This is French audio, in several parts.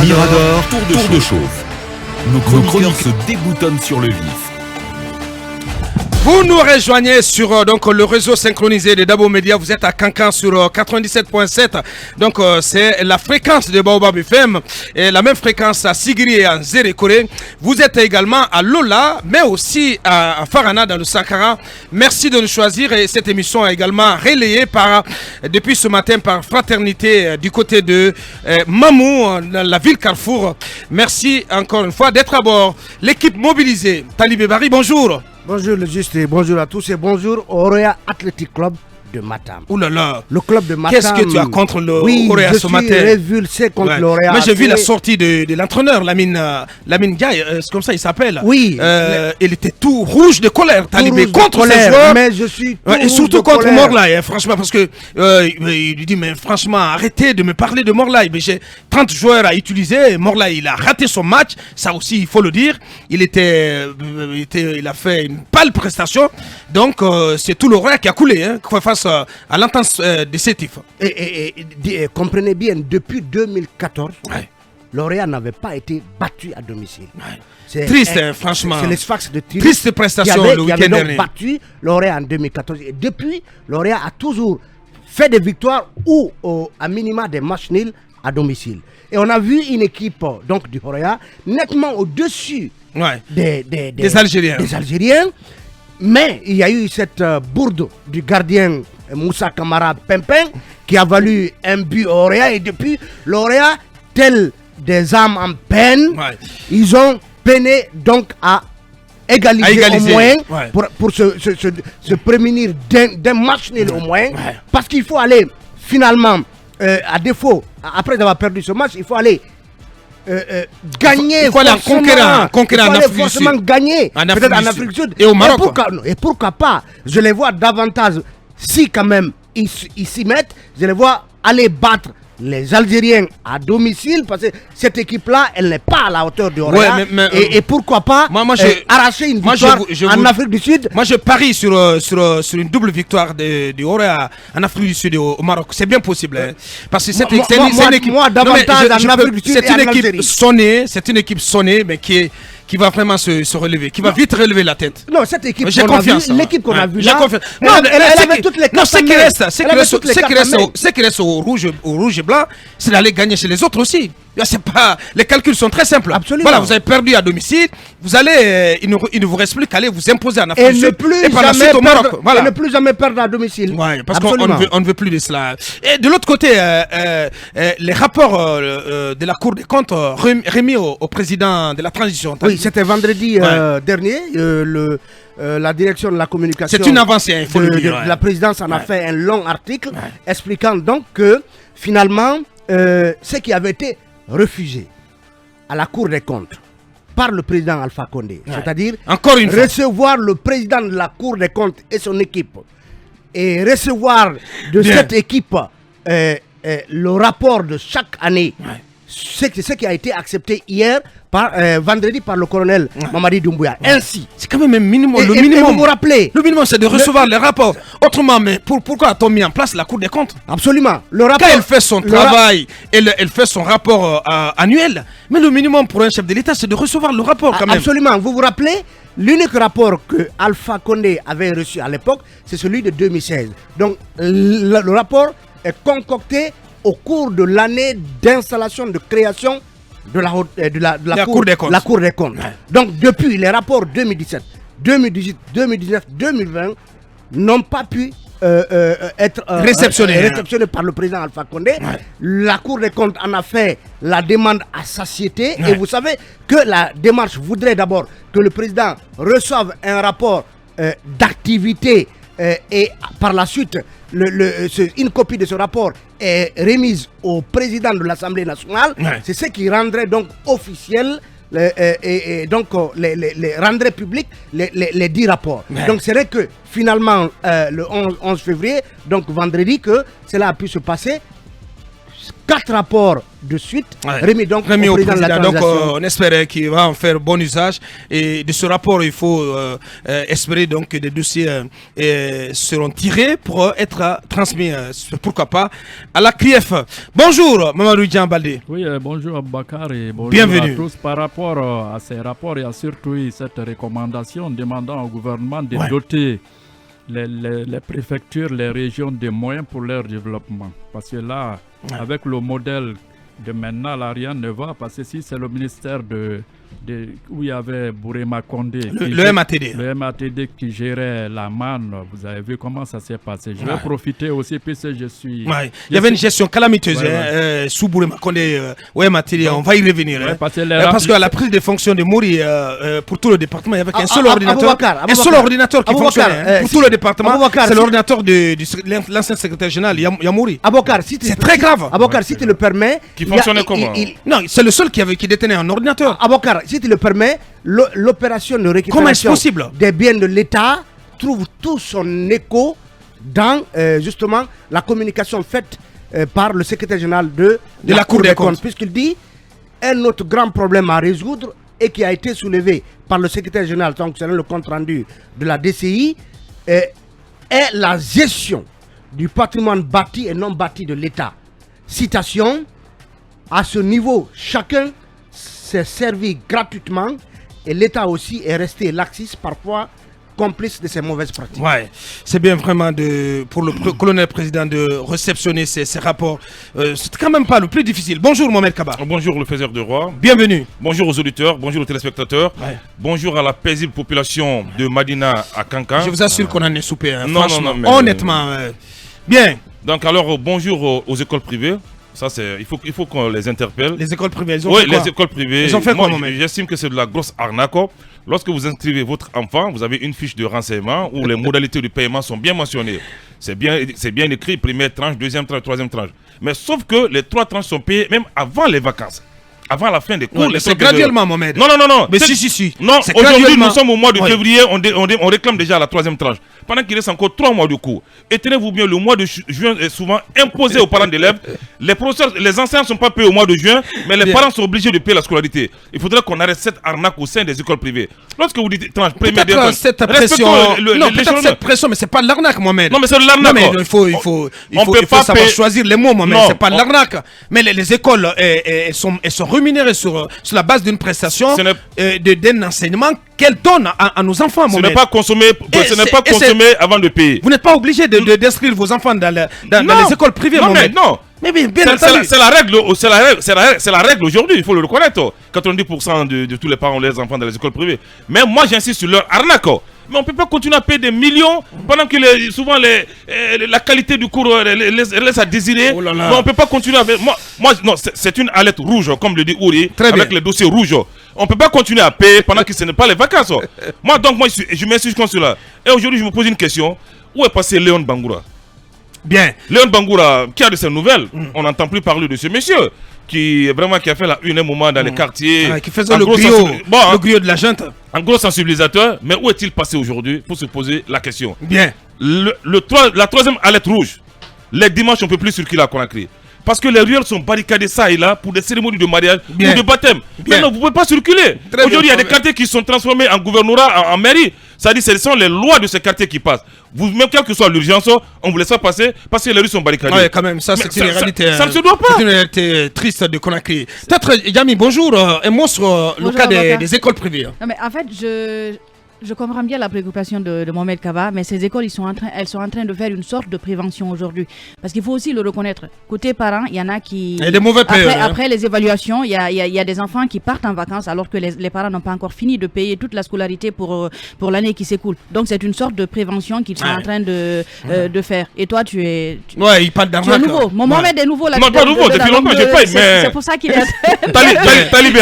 Mirador, tour de chauffe. Nos chroniqueurs se déboutonnent sur le vif. Vous nous rejoignez sur donc le réseau synchronisé de Dabo Media. Vous êtes à Cancan sur 97.7. Donc c'est la fréquence de Baobab FM et la même fréquence à Sigiri et à Nzerekore. Vous êtes également à Lola, mais aussi à Farana dans le Sankara. Merci de nous choisir et cette émission est également relayée depuis ce matin par Fraternité du côté de Mamou, dans la ville Carrefour. Merci encore une fois d'être à bord. L'équipe mobilisée. Talibé Bari, bonjour. Bonjour le juste et bonjour à tous et bonjour au Roya Athletic Club de Matam. Ouh là là. Le club de Matam. Qu'est-ce que tu as contre le Roya ce matin? Je suis révulsé contre le Roya. Moi j'ai vu la sortie de l'entraîneur, Lamine Gaye, c'est comme ça il s'appppelle. Oui. Il était tout rouge de colère, Talibé, contre colère, ses joueurs. mais je suis tout et surtout contre colère. Morlaï, franchement, parce que il lui dit, mais franchement, arrêtez de me parler de Morlaï. Mais j'ai 30 joueurs à utiliser. Morlaï, il a raté son match, ça aussi il faut le dire. Il a fait une pâle prestation. Donc c'est tout le Roya qui a coulé face à l'entente de Sétif. Et comprenez bien, depuis 2014, L'Oréal n'avait pas été battu à domicile. C'est triste, franchement. C'est les Sfax de Toulouse. Triste prestation le week-end dernier. Battu L'Oréal en 2014. Et depuis, L'Oréal a toujours fait des victoires ou à minima des matchs nuls à domicile. Et on a vu une équipe donc, du L'Oréal nettement au-dessus des Algériens. Mais il y a eu cette bourde du gardien Moussa Kamara Pimpin qui a valu un but au L'Oréal. Et depuis, L'Oréal, tel des âmes en peine, ils ont peiné donc à égaliser. Au moins pour se prémunir d'un match nul au moins. Parce qu'il faut aller finalement, à défaut, après avoir perdu ce match, il faut aller gagner. Il faut aller conquérir en Afrique du Sud. Gagner peut-être en Afrique du Sud. Et au Maroc. Et pourquoi pas, je les vois davantage, si quand même ils s'y mettent, je les vois aller battre les Algériens à domicile, parce que cette équipe-là, elle n'est pas à la hauteur du Roya. Et pourquoi pas arracher une victoire en Afrique du Sud. Moi, je parie sur une double victoire du Roya en Afrique du Sud et au Maroc. C'est bien possible. Parce que c'est une équipe. Moi, davantage en Afrique du Sud et en Algérie. C'est une équipe sonnée, mais qui va vraiment se relever, qui va vite relever la tête. Non, cette équipe j'ai confiance. L'équipe qu'on a vue là, elle avait toutes les cartes. Ce qui reste au rouge et blanc, c'est d'aller gagner chez les autres aussi. Les calculs sont très simples. Absolument. Voilà, vous avez perdu à domicile, vous allez, il ne vous reste plus qu'à aller vous imposer en Afrique du Sud et par la suite au Maroc. Voilà. Et ne plus jamais perdre à domicile. Ouais, parce qu'on ne veut plus de cela. Et de l'autre côté, les rapports de la Cour des comptes remis au président de la transition. Oui, c'était vendredi dernier. La direction de la communication. C'est une avancée, il faut le dire. La présidence en a fait un long article expliquant donc que finalement, ce qui avait été refusé à la Cour des comptes par le président Alpha Condé, c'est-à-dire recevoir le président de la Cour des comptes et son équipe et recevoir de cette équipe le rapport de chaque année. C'est ce qui a été accepté hier, vendredi, par le colonel Mamadi Doumbouya. Ainsi, c'est quand même un minimum. Le minimum, vous vous rappelez, le minimum, c'est de recevoir les rapports. Autrement, mais pourquoi a-t-on mis en place la Cour des comptes? Absolument. Le rapport, quand elle fait son travail, elle fait son rapport annuel. Mais le minimum pour un chef de l'État, c'est de recevoir le rapport quand même. Absolument. Vous vous rappelez, l'unique rapport que Alpha Condé avait reçu à l'époque, c'est celui de 2016. Donc, le rapport est concocté au cours de l'année d'installation, de création de la Cour des comptes. Donc, depuis les rapports 2017, 2018, 2019, 2020 n'ont pas pu être réceptionnés par le président Alpha Condé. La Cour des comptes en a fait la demande à satiété. Et vous savez que la démarche voudrait d'abord que le président reçoive un rapport d'activité et par la suite, une copie de ce rapport est remise au président de l'Assemblée nationale. C'est ce qui rendrait donc officiel et donc les rendrait public les 10 rapports. Donc c'est vrai que finalement le 11 février, donc vendredi, que cela a pu se passer 4 rapports de suite remis donc au au président de la Donc transition. on espère qu'il va en faire bon usage. Et de ce rapport, il faut espérer donc que des dossiers seront tirés pour être transmis, pourquoi pas, à la CRIEF. Bonjour, Mamadou Djambaldé. Oui, bonjour Bakar et bonjour Bienvenue. à tous. Par rapport à ces rapports, il y a surtout cette recommandation demandant au gouvernement de doter les préfectures, les régions des moyens pour leur développement. Parce que là, avec le modèle de maintenant, là, rien ne va. Parce que si c'est le ministère où il y avait Bourema Condé, le MATD. Le MATD qui gérait la manne, vous avez vu comment ça s'est passé. Je vais profiter aussi, puisque je suis... Il y avait une gestion calamiteuse sous Bourema Condé au MATD, on va y revenir. Parce qu'à la prise de fonction de Mouri, pour tout le département, il n'y avait qu'un seul ordinateur. Un seul ordinateur qui fonctionnait. Pour tout le département, c'est l'ordinateur de l'ancien secrétaire général, Yamouri. C'est très grave. Abokar, si tu le permets... Qui fonctionnait comment? Non, c'est le seul qui détenait un ordinateur. Abokar, si tu le permets, l'opération de récupération des biens de l'État trouve tout son écho dans justement la communication faite par le secrétaire général de la Cour des comptes, puisqu'il dit un autre grand problème à résoudre et qui a été soulevé par le secrétaire général concernant le compte rendu de la DCI est la gestion du patrimoine bâti et non bâti de l'État. Citation: à ce niveau, chacun s'est servi gratuitement et l'État aussi est resté laxiste, parfois complice de ces mauvaises pratiques. Ouais, c'est bien vraiment pour le colonel président de réceptionner ces rapports. C'est quand même pas le plus difficile. Bonjour Mohamed Kaba. Bonjour le faiseur de roi. Bienvenue. Bonjour aux auditeurs, bonjour aux téléspectateurs. Bonjour à la paisible population de Madina à Kankan. Je vous assure qu'on en est soupé. Hein, non, mais honnêtement. Bien. Donc alors bonjour aux écoles privées. Ça, il faut qu'on les interpelle. Les écoles privées, elles ont fait quoi? Les écoles privées. Elles ont fait quoi, j'estime que c'est de la grosse arnaque. Lorsque vous inscrivez votre enfant, vous avez une fiche de renseignement où les modalités de paiement sont bien mentionnées. C'est bien écrit, première tranche, deuxième tranche, troisième tranche. Mais sauf que les 3 tranches sont payées même avant les vacances. Avant la fin des cours. C'est graduellement, Mohamed. Non. Mais si. Non, aujourd'hui, nous sommes au mois de février, on réclame déjà la 3e tranche. Pendant qu'il reste encore 3 mois de cours. Et tenez-vous bien, le mois de juin est souvent imposé aux parents d'élèves. Les professeurs, les enseignants ne sont pas payés au mois de juin, mais les parents sont obligés de payer la scolarité. Il faudrait qu'on arrête cette arnaque au sein des écoles privées. Lorsque vous dites tranche, première, deuxième, cette pression, peut-être cette pression, mais c'est pas de l'arnaque, Mohamed. Non, mais c'est de l'arnaque. Non, mais il faut savoir choisir les mots, Mohamed. C'est pas de l'arnaque. Mais les écoles, elles sont rémunérées sur la base d'une prestation d'un enseignement qu'elles donnent à nos enfants, Mohamed. Ce n'est pas consommé avant de payer. Vous n'êtes pas obligé d'inscrire vos enfants dans les écoles privées, Mohamed. Non. Mais bien c'est la règle aujourd'hui, il faut le reconnaître. 90% de tous les parents ont les enfants dans les écoles privées. Mais moi j'insiste sur leur arnaque. Mais on ne peut pas continuer à payer des millions pendant que souvent la qualité du cours laisse à désirer. Oh là là. Non, on ne peut pas continuer avec... Non, c'est une alerte rouge, comme le dit Ouri, avec les dossiers rouges. On ne peut pas continuer à payer pendant que ce n'est pas les vacances. Moi, je m'insiste sur cela. Et aujourd'hui, je me pose une question. Où est passé Léon Bangoura? Bien. Léon Bangoura, qui a de ses nouvelles, on n'entend plus parler de ce monsieur qui a fait la une un moment dans les quartiers. Qui faisait le griot de la junte. Un gros sensibilisateur, mais où est-il passé aujourd'hui? Pour se poser la question. Bien. La 3e alerte rouge. Les dimanches, on ne peut plus circuler à Conakry. Parce que les ruelles sont barricadées ça et là pour des cérémonies de mariage ou de baptême. Maintenant, vous ne pouvez pas circuler. Aujourd'hui, il y a des quartiers qui sont transformés en gouvernorat, en mairie. Ça dit, ce sont les lois de ces quartiers qui passent. Même quelle que soit l'urgence, on vous laisse pas passer parce que les rues sont barricadées. Oui, quand même, ça c'est une réalité. Ça ne se doit pas. C'est une réalité triste de Conakry. Peut-être, Yami, bonjour. Un mot sur le cas des écoles privées. Non, mais en fait, je comprends bien la préoccupation de Mohamed Kaba, mais ces écoles, elles sont en train de faire une sorte de prévention aujourd'hui. Parce qu'il faut aussi le reconnaître. Côté parents, il y en a qui... Il y a des mauvais payeurs. Après les évaluations, il y a des enfants qui partent en vacances alors que les parents n'ont pas encore fini de payer toute la scolarité pour l'année qui s'écoule. Donc c'est une sorte de prévention qu'ils sont en train de faire. Et toi, tu es... Ouais, il parle d'arnaque. Tu es nouveau. Mohamed est nouveau. Non, pas nouveau, depuis longtemps, j'ai pas aimé. C'est pour ça qu'il est...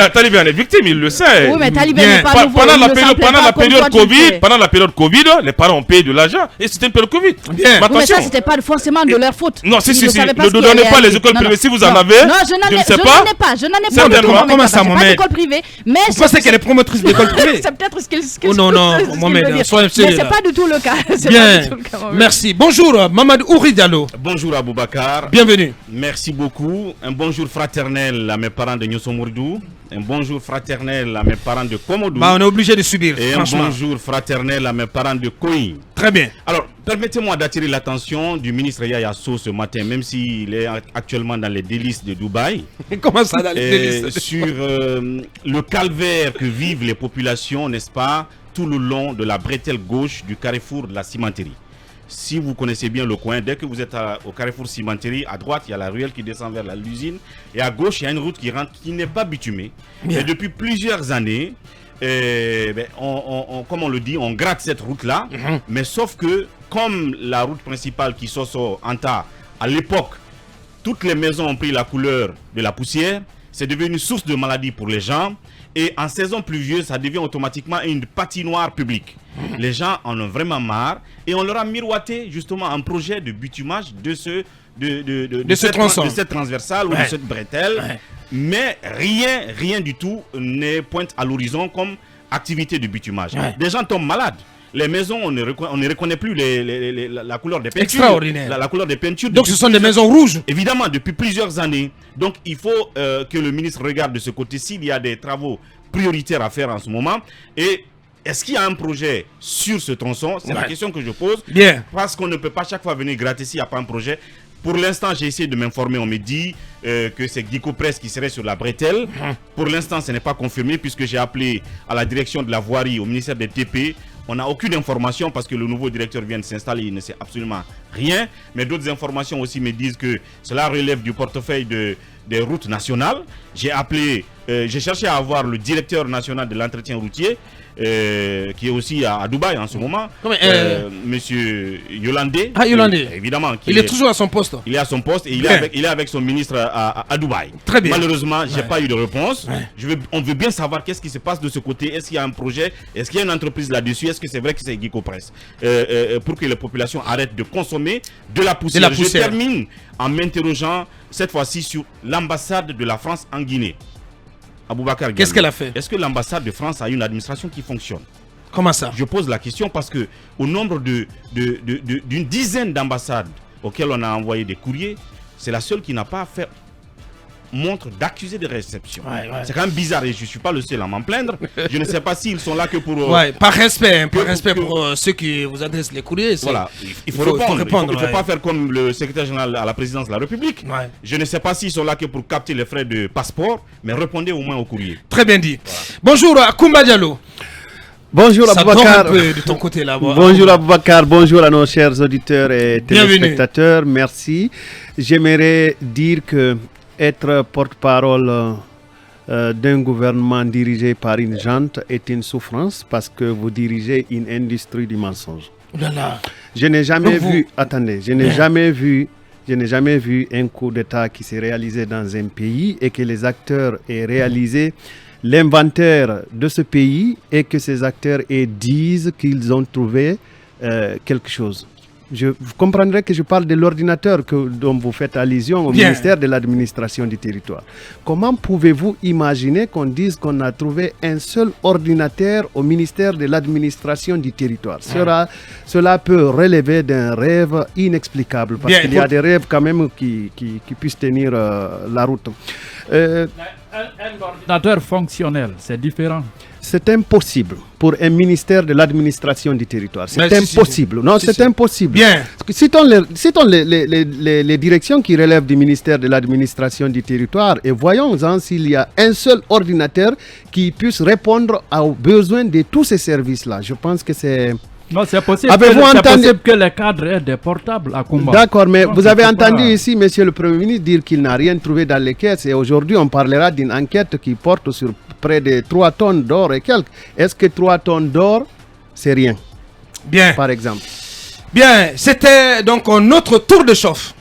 Taliban est victime, il le sait. Oui, mais Taliban n'est pas nouveau. Pendant la période période Covid, les parents ont payé de l'argent et c'était une période Covid. Bien. Mais ça, c'était pas forcément de leur faute. Non, si, Ne donnez pas les écoles privées. Si vous en avez, non, je n'en ai pas. Je n'en ai Certainement. Comment ça, Mohamed? Pas d'école privée. Mais vous pensez qu'elle est promotrice d'école privée? C'est peut-être ce qu'il Oh non, Mohamed, soyez sérieux. Mais c'est pas du tout le cas. Bien. Merci. Bonjour, Mamadou Ouri Diallo. Bonjour Aboubacar. Bienvenue. Merci beaucoup. Un bonjour fraternel à mes parents de Nyosomourdou. Un bonjour fraternel à mes parents de Komodou. On est obligé de subir. Et un bonjour fraternel à mes parents de Koyi. Très bien. Alors, permettez-moi d'attirer l'attention du ministre Yaya Sow ce matin, même s'il est actuellement dans les délices de Dubaï. Comment ça, dans les délices sur le calvaire que vivent les populations, n'est-ce pas, tout le long de la bretelle gauche du carrefour de la cimenterie. Si vous connaissez bien le coin, dès que vous êtes au carrefour cimenterie, à droite, il y a la ruelle qui descend vers l'usine. Et à gauche, il y a une route qui rentre, qui n'est pas bitumée. Bien. Et depuis plusieurs années, comme on le dit, on gratte cette route-là. Mais sauf que, comme la route principale qui sort Anta, à l'époque, toutes les maisons ont pris la couleur de la poussière. C'est devenu source de maladie pour les gens. Et en saison pluvieuse, ça devient automatiquement une patinoire publique. Les gens en ont vraiment marre. Et on leur a miroité justement un projet de bitumage de cette transversale ou de cette bretelle. Mais rien du tout n'est pointe à l'horizon comme activité de bitumage. Des gens tombent malades. Les maisons, on ne reconnaît plus la couleur des peintures. Extraordinaire. La couleur des peintures. Donc ce sont des maisons rouges. Évidemment, depuis plusieurs années. Donc il faut que le ministre regarde de ce côté s'il y a des travaux prioritaires à faire en ce moment. Et est-ce qu'il y a un projet sur ce tronçon? C'est la question que je pose. Bien. Parce qu'on ne peut pas chaque fois venir gratter s'il n'y a pas un projet. Pour l'instant, j'ai essayé de m'informer. On me dit que c'est Guico Press qui serait sur la bretelle. Pour l'instant, ce n'est pas confirmé puisque j'ai appelé à la direction de la voirie, au ministère des TP. On n'a aucune information parce que le nouveau directeur vient de s'installer, il ne sait absolument rien. Mais d'autres informations aussi me disent que cela relève du portefeuille des routes nationales. J'ai appelé, j'ai cherché à avoir le directeur national de l'entretien routier, qui est aussi à Dubaï en ce moment, monsieur Yolandé. Ah, Yolandé. Évidemment. Il est toujours à son poste. Il est à son poste et il est avec son ministre à Dubaï. Très bien. Malheureusement, je n'ai pas eu de réponse. On veut bien savoir qu'est-ce qui se passe de ce côté. Est-ce qu'il y a un projet? Est-ce qu'il y a une entreprise là-dessus? Est-ce que c'est vrai que c'est Guico Press? Pour que les populations arrêtent de consommer de la poussière. Je termine en m'interrogeant cette fois-ci sur l'ambassade de la France en Guinée. Aboubacar, qu'est-ce qu'elle a fait? Est-ce que l'ambassade de France a une administration qui fonctionne? Comment ça? Je pose la question parce que au nombre d'une dizaine d'ambassades auxquelles on a envoyé des courriers, c'est la seule qui n'a pas fait montre d'accusé de réception. C'est quand même bizarre et je ne suis pas le seul à m'en plaindre. Je ne sais pas s'ils sont là que pour... par respect, pour ceux qui vous adressent les courriers. Voilà, il faut répondre. Il ne faut pas faire comme le secrétaire général à la présidence de la République. Je ne sais pas s'ils sont là que pour capter les frais de passeport, mais répondez au moins au courrier. Très bien dit. Voilà. Bonjour à Koumba Diallo. Bonjour Aboubacar. De ton côté là. Bonjour Aboubacar, bonjour à nos chers auditeurs et téléspectateurs. Merci. J'aimerais dire que être porte-parole d'un gouvernement dirigé par une junte est une souffrance parce que vous dirigez une industrie du mensonge. Je n'ai jamais vu, je n'ai jamais vu un coup d'État qui s'est réalisé dans un pays et que les acteurs aient réalisé l'inventaire de ce pays et que ces acteurs disent qu'ils ont trouvé quelque chose. Vous comprendrez que je parle de l'ordinateur dont vous faites allusion au ministère de l'administration du territoire. Comment pouvez-vous imaginer qu'on dise qu'on a trouvé un seul ordinateur au ministère de l'administration du territoire? Cela peut relever d'un rêve inexplicable parce qu'il y a des rêves quand même qui puissent tenir la route. Un ordinateur fonctionnel, c'est différent. C'est impossible pour un ministère de l'administration du territoire. C'est impossible. Non, c'est impossible. Bien. Citons les directions qui relèvent du ministère de l'administration du territoire et voyons s'il y a un seul ordinateur qui puisse répondre aux besoins de tous ces services-là. Je pense que c'est... Non, c'est possible, possible que les cadres aient des portables à combat. D'accord, mais vous avez entendu ici, monsieur le Premier ministre, dire qu'il n'a rien trouvé dans les caisses. Et aujourd'hui, on parlera d'une enquête qui porte sur près de 3 tonnes d'or et quelques. Est-ce que 3 tonnes d'or, c'est rien? Bien. Par exemple. Bien, c'était donc notre tour de chauffe.